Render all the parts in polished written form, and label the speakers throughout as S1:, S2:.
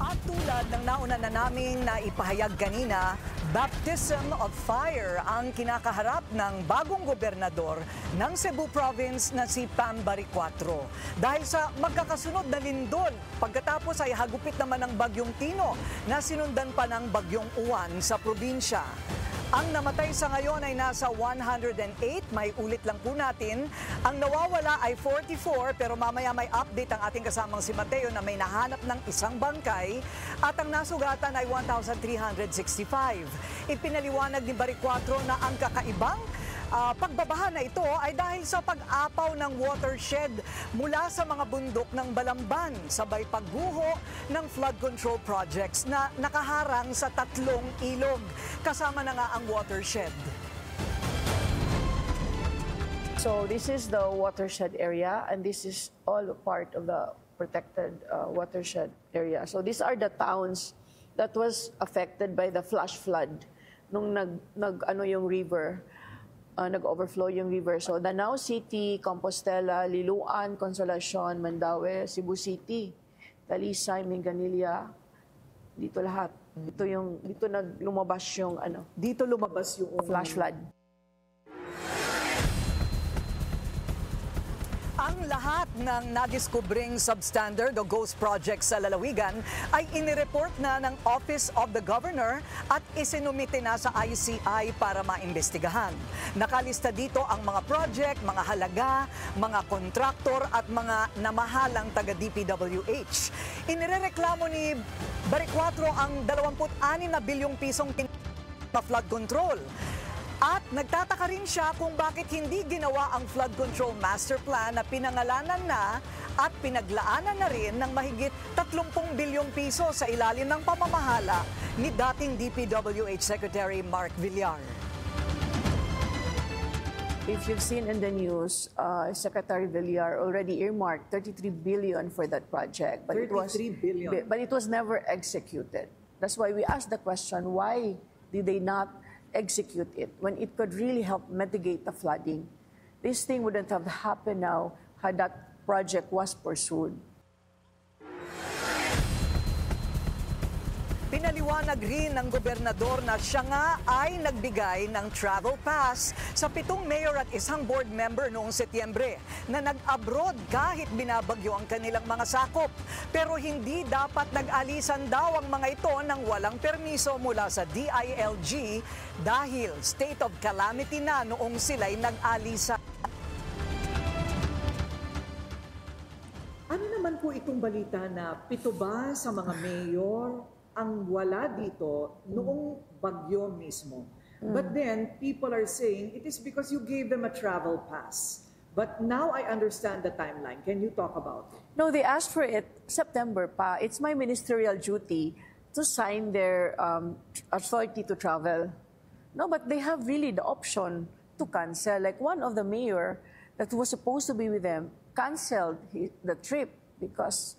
S1: At tulad ng nauna na naming naipahayag kanina, baptism of fire ang kinakaharap ng bagong gobernador ng Cebu Province na si Pam Baricuatro. Dahil sa magkakasunod na lindol, pagkatapos ay hagupit naman ng bagyong Tino na sinundan pa ng bagyong Uwan sa probinsya. Ang namatay sa ngayon ay nasa 108, may ulit lang po natin. Ang nawawala ay 44 pero mamaya may update ang ating kasamang si Mateo na may nahanap ng isang bangkay at ang nasugatan ay 1,365. Ipinaliwanag ni Baricuatro na ang kakaibang pagbabaha na ito ay dahil sa pag-apaw ng watershed mula sa mga bundok ng Balamban sabay pagguho ng flood control projects na nakaharang sa 3 ilog. Kasama na nga ang watershed.
S2: So this is the watershed area and this is all part of the protected watershed area. So these are the towns that was affected by the flash flood nung yung river. Nag-overflow yung river. So, Danao City, Compostela, Liloan, Consolacion, Mandaue, Cebu City, Talisay, Minganilla, dito lahat. Dito lumabas yung
S1: Dito lumabas yung
S2: flash flood.
S1: Ang lahat ng nadiskubring substandard o ghost projects sa lalawigan ay inireport na ng Office of the Governor at isinumite na sa ICI para maimbestigahan. Nakalista dito ang mga project, mga halaga, mga kontraktor at mga namahalang taga-DPWH. Inirereklamo ni Baricuatro ang 26 na bilyong pisong flood control. At nagtataka rin siya kung bakit hindi ginawa ang flood control master plan na pinangalanan na at pinaglaanan na rin ng mahigit 30 bilyong piso sa ilalim ng pamamahala ni dating DPWH Secretary Mark Villar.
S2: If you've seen in the news, Secretary Villar already earmarked 33 billion for that project. But
S1: 33 billion?
S2: But it was never executed. That's why we asked the question, why did they not execute it when it could really help mitigate the flooding? This thing wouldn't have happened now had that project was pursued.
S1: Pinaliwanag rin ng gobernador na siya nga ay nagbigay ng travel pass sa 7 mayor at isang board member noong Setyembre na nag-abroad kahit binabagyo ang kanilang mga sakop. Pero hindi dapat nag-alisan daw ang mga ito ng walang permiso mula sa DILG dahil state of calamity na noong sila'y nag-alisan.
S3: Ano naman po itong balita na 7 ba sa mga mayor ang wala dito noong bagyo mismo? But then, people are saying it is because you gave them a travel pass. But now I understand the timeline. Can you talk about it?
S2: No, they asked for it September pa. It's my ministerial duty to sign their authority to travel. No, but they have really the option to cancel. Like one of the mayor that was supposed to be with them canceled the trip because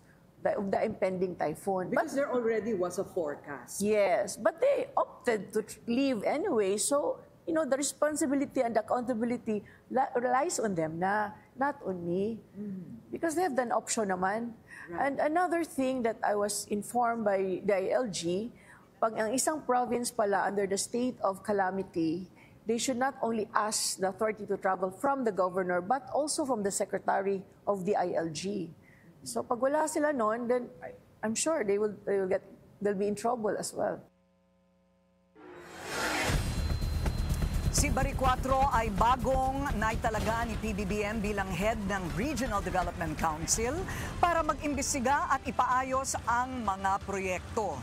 S2: of the impending typhoon.
S3: Because there already was a forecast.
S2: Yes, but they opted to leave anyway. So, the responsibility and accountability relies on them, not on me. Because they have done option naman. Right. And another thing that I was informed by the ILG, pag ang isang province pala under the state of calamity, they should not only ask the authority to travel from the governor, but also from the secretary of the ILG. So pag wala sila noon, then I'm sure they'll be in trouble as well.
S1: Si Baricuatro ay bagong naitalaga ni PBBM bilang head ng Regional Development Council para mag-imbestiga at ipaayos ang mga proyekto.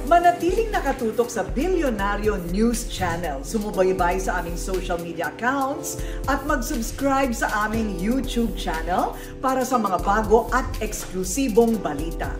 S3: Manatiling nakatutok sa Bilyonaryo News Channel. Sumubaybay sa aming social media accounts at mag-subscribe sa aming YouTube channel para sa mga bago at eksklusibong balita.